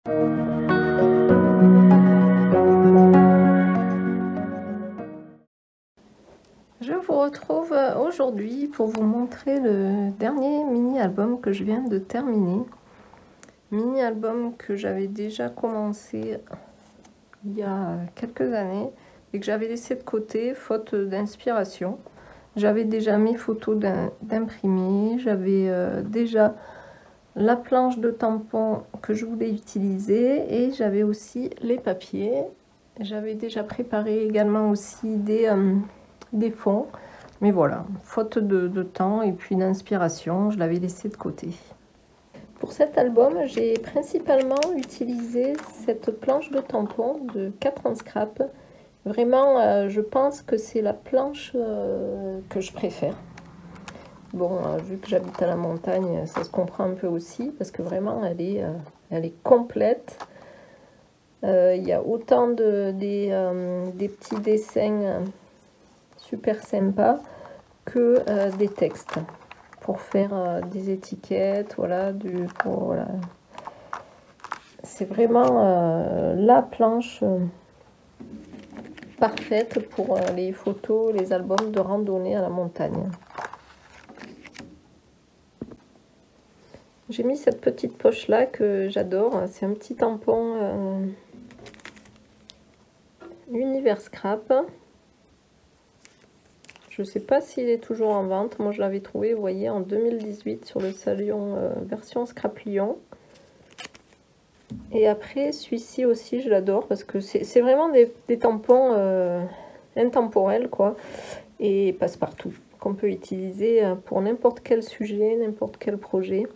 Je vous retrouve aujourd'hui pour vous montrer le dernier mini-album que je viens de terminer. Mini-album que j'avais déjà commencé il y a quelques années et que j'avais laissé de côté faute d'inspiration. J'avais déjà mes photos d'imprimés, j'avais déjà la planche de tampon que je voulais utiliser et j'avais aussi les papiers. J'avais déjà préparé également aussi des fonds, mais voilà, faute de temps et puis d'inspiration, je l'avais laissé de côté. Pour cet album, j'ai principalement utilisé cette planche de tampon de 4 en scrap. Vraiment, je pense que c'est la planche que je préfère. Bon, vu que j'habite à la montagne, ça se comprend un peu aussi, parce que vraiment, elle est complète. Il y a autant des petits dessins super sympas que des textes pour faire des étiquettes, voilà, voilà. C'est vraiment la planche parfaite pour les photos, les albums de randonnée à la montagne. J'ai mis cette petite poche là que j'adore, c'est un petit tampon Univers Scrap. Je ne sais pas s'il est toujours en vente, moi je l'avais trouvé, vous voyez, en 2018 sur le salon version Scrap Lyon. Et après, celui-ci aussi, je l'adore parce que c'est vraiment des tampons intemporels, quoi, et passe-partout, qu'on peut utiliser pour n'importe quel sujet, n'importe quel projet.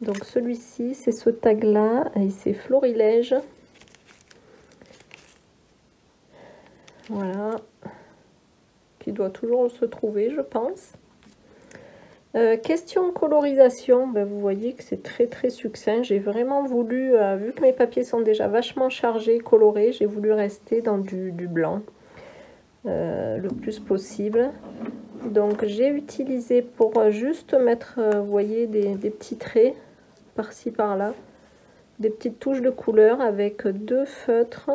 Donc celui-ci, c'est ce tag-là, et c'est Florilège. Voilà, qui doit toujours se trouver, je pense. Question colorisation, ben vous voyez que c'est très succinct. J'ai vraiment voulu, vu que mes papiers sont déjà vachement chargés, colorés, j'ai voulu rester dans du blanc le plus possible. Donc j'ai utilisé pour juste mettre, vous voyez, des petits traits par-ci par-là, des petites touches de couleur avec deux feutres.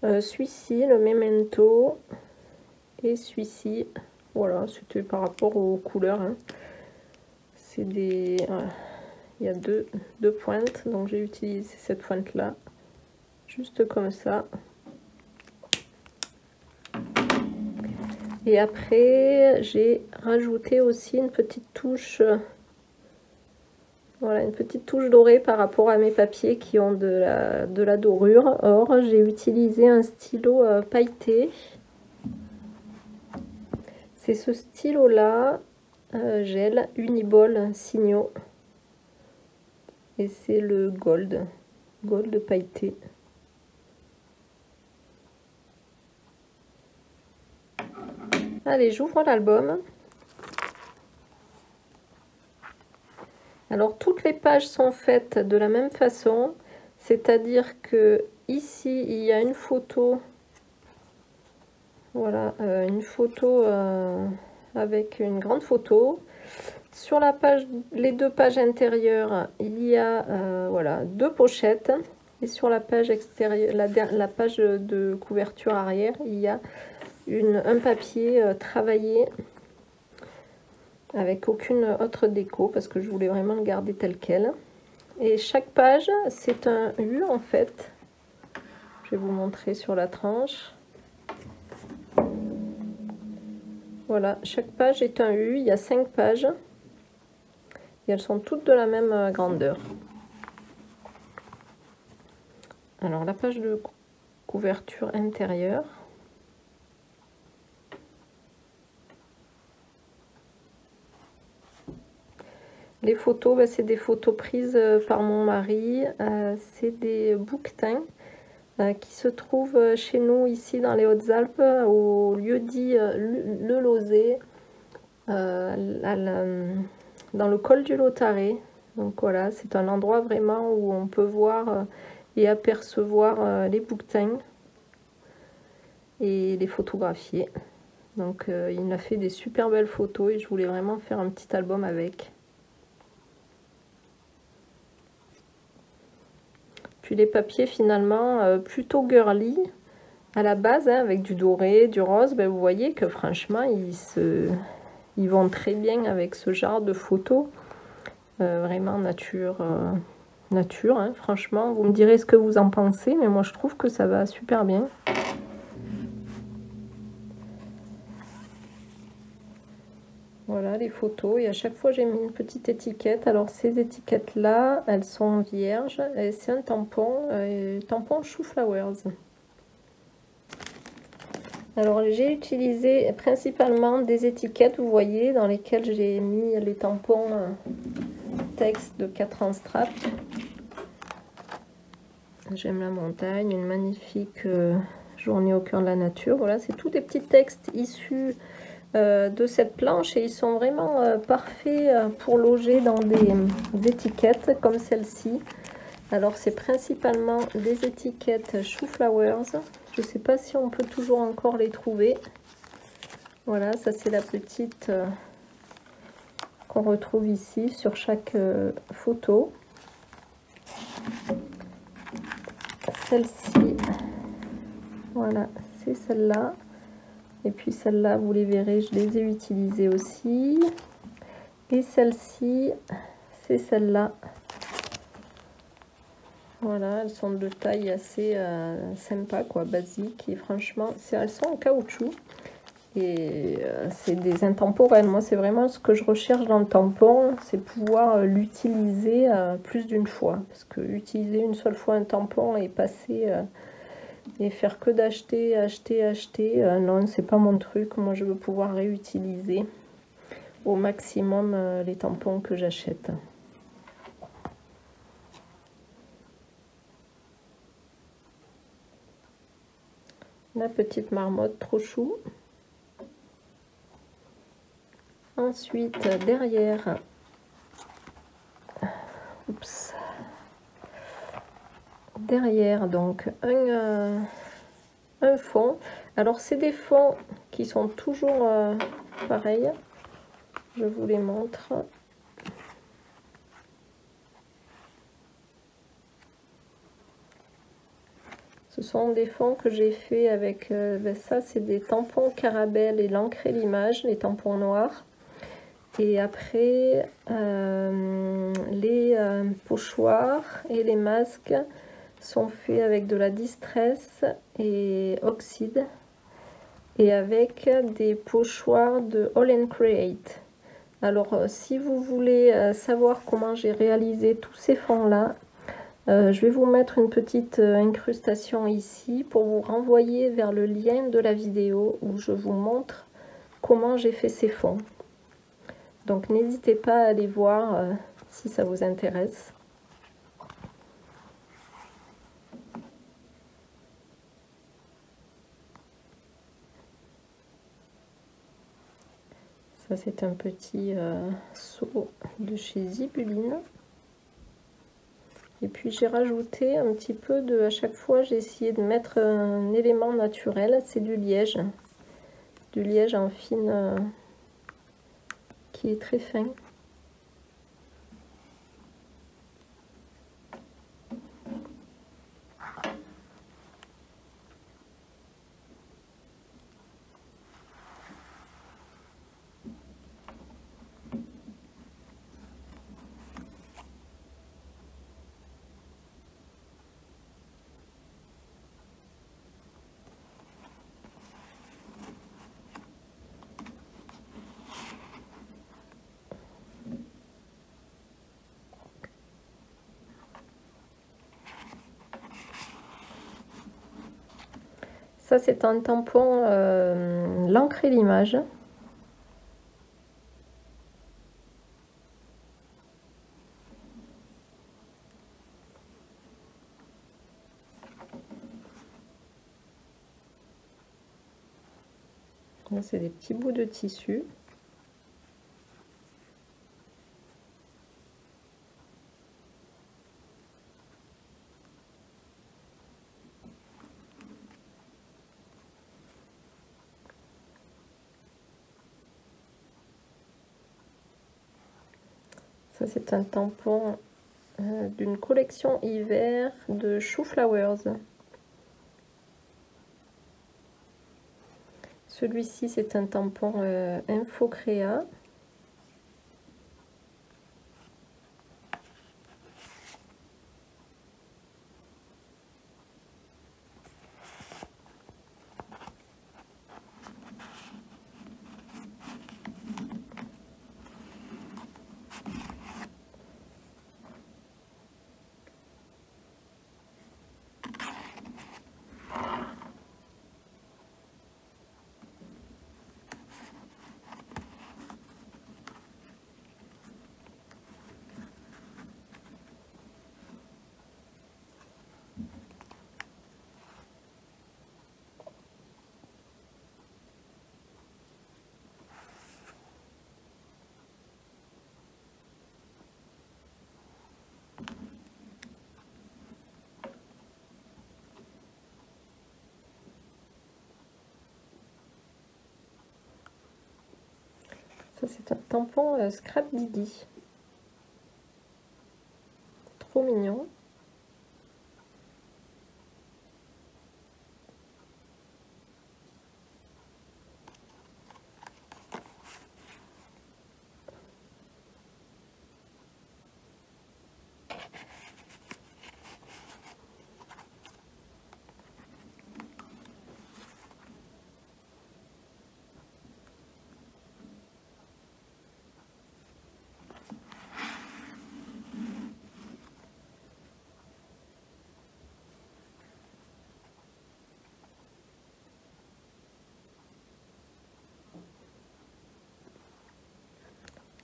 Celui-ci, le Memento, et celui-ci. Voilà, c'était par rapport aux couleurs. Hein. C'est des... il y a deux pointes, donc j'ai utilisé cette pointe-là, juste comme ça. Et après, j'ai rajouté aussi une petite touche... Voilà, une petite touche dorée par rapport à mes papiers qui ont de la dorure. Or, j'ai utilisé un stylo pailleté. C'est ce stylo-là, gel Uniball Signo. Et c'est le gold pailleté. Allez, j'ouvre l'album. Alors, toutes les pages sont faites de la même façon. C'est-à-dire que ici, il y a une photo. Voilà, une photo avec une grande photo. Sur la page, les deux pages intérieures, il y a voilà, deux pochettes. Et sur la page extérieure, la page de couverture arrière, il y a un papier travaillé avec aucune autre déco parce que je voulais vraiment le garder tel quel. Et chaque page, c'est un U en fait. Je vais vous montrer sur la tranche. Voilà, chaque page est un U, il y a 5 pages. Et elles sont toutes de la même grandeur. Alors la page de couverture intérieure. Les photos, ben, c'est des photos prises par mon mari. C'est des bouquetins qui se trouvent chez nous ici dans les Hautes-Alpes, au lieu-dit Le Lozé, dans le col du Lautaret. Donc voilà, c'est un endroit vraiment où on peut voir et apercevoir les bouquetins et les photographier. Donc il m'a fait des super belles photos et je voulais vraiment faire un petit album avec. Puis les papiers finalement plutôt girly à la base, hein, avec du doré, du rose, ben, vous voyez que franchement ils vont très bien avec ce genre de photos. Vraiment nature, nature, hein, franchement. Vous me direz ce que vous en pensez, mais moi je trouve que ça va super bien. Voilà les photos, et à chaque fois j'ai mis une petite étiquette. Alors ces étiquettes là, elles sont vierges, et c'est un tampon, tampon Chou Flowers. Alors j'ai utilisé principalement des étiquettes, vous voyez, dans lesquelles j'ai mis les tampons texte de 4 ans strap. J'aime la montagne, une magnifique journée au cœur de la nature. Voilà, c'est tous des petits textes issus de cette planche, et ils sont vraiment parfaits pour loger dans des étiquettes comme celle-ci. Alors c'est principalement des étiquettes Chou Flowers. Je ne sais pas si on peut toujours encore les trouver. Voilà, ça c'est la petite qu'on retrouve ici sur chaque photo. Celle-ci, voilà, c'est celle-là. Et puis celle-là, vous les verrez, je les ai utilisées aussi. Et celle-ci, c'est celle-là. Voilà, elles sont de taille assez sympa, quoi, basique. Et franchement, elles sont en caoutchouc. Et c'est des intemporels. Moi, c'est vraiment ce que je recherche dans le tampon, c'est pouvoir l'utiliser plus d'une fois. Parce que utiliser une seule fois un tampon et passer et faire que d'acheter, acheter, non, c'est pas mon truc. Moi, je veux pouvoir réutiliser au maximum les tampons que j'achète. La petite marmotte trop chou. Ensuite, derrière, oups, derrière, donc un fond. Alors, c'est des fonds qui sont toujours pareils. Je vous les montre. Ce sont des fonds que j'ai fait avec, ça c'est des tampons Caramel et l'encre et l'image, les tampons noirs. Et après, les pochoirs et les masques sont faits avec de la Distress et Oxide. Et avec des pochoirs de All and Create. Alors, si vous voulez savoir comment j'ai réalisé tous ces fonds-là, je vais vous mettre une petite incrustation ici pour vous renvoyer vers le lien de la vidéo où je vous montre comment j'ai fait ces fonds. Donc n'hésitez pas à aller voir si ça vous intéresse. Ça c'est un petit seau de chez Zibuline. Et puis j'ai rajouté un petit peu de, à chaque fois j'ai essayé de mettre un élément naturel, c'est du liège en fine qui est très fin. Ça, c'est un tampon l'encre et l'image. Là, c'est des petits bouts de tissu. Ça, c'est un tampon d'une collection hiver de Shoe Flowers. Celui-ci, c'est un tampon Infocrea. Ça, c'est un tampon Scrap Didi. Trop mignon.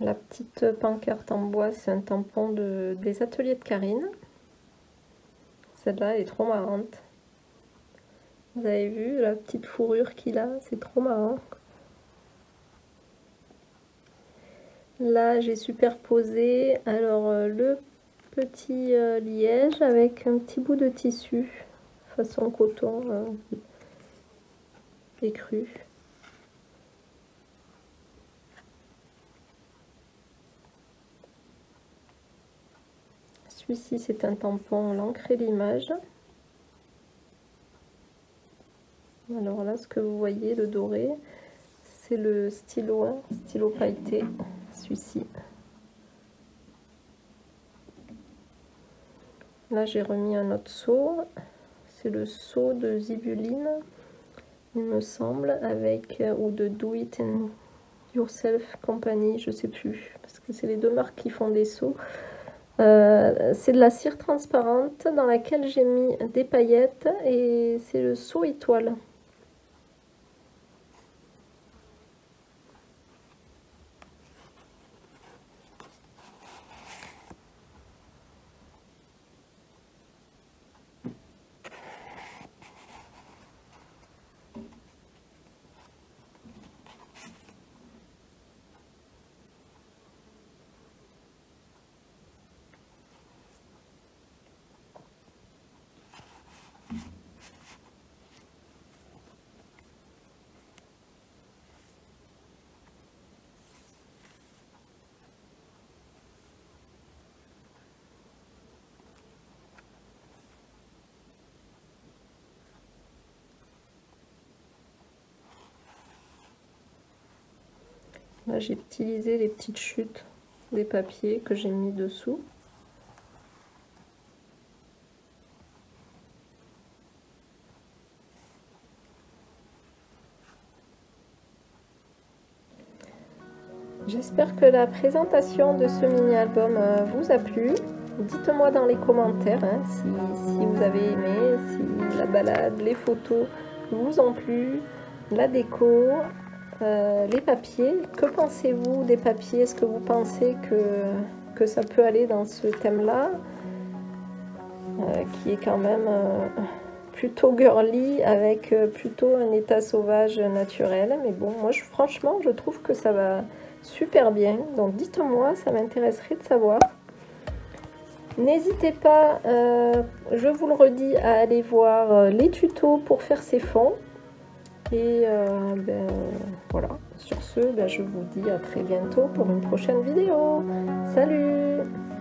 La petite pancarte en bois, c'est un tampon des ateliers de Karine. Celle-là, elle est trop marrante. Vous avez vu la petite fourrure qu'il a, c'est trop marrant. Là, j'ai superposé le petit liège avec un petit bout de tissu façon coton écru. Celui-ci, c'est un tampon l'encre et l'image. Alors là, ce que vous voyez, le doré, c'est le stylo pailleté, celui-ci. Là, j'ai remis un autre seau. C'est le seau de Zibuline, il me semble, avec ou de Do It and Yourself Company, je sais plus, parce que c'est les deux marques qui font des seaux. C'est de la cire transparente dans laquelle j'ai mis des paillettes et c'est le seau étoile. Là, j'ai utilisé les petites chutes des papiers que j'ai mis dessous. J'espère que la présentation de ce mini-album vous a plu. Dites-moi dans les commentaires si vous avez aimé, si la balade, les photos vous ont plu, la déco, les papiers. Que pensez-vous des papiers? Est-ce que vous pensez que ça peut aller dans ce thème-là, qui est quand même plutôt girly, avec plutôt un état sauvage naturel? Mais bon, moi franchement, je trouve que ça va super bien, donc dites-moi, ça m'intéresserait de savoir. N'hésitez pas, je vous le redis, à aller voir les tutos pour faire ces fonds. Et voilà, sur ce, je vous dis à très bientôt pour une prochaine vidéo. Salut!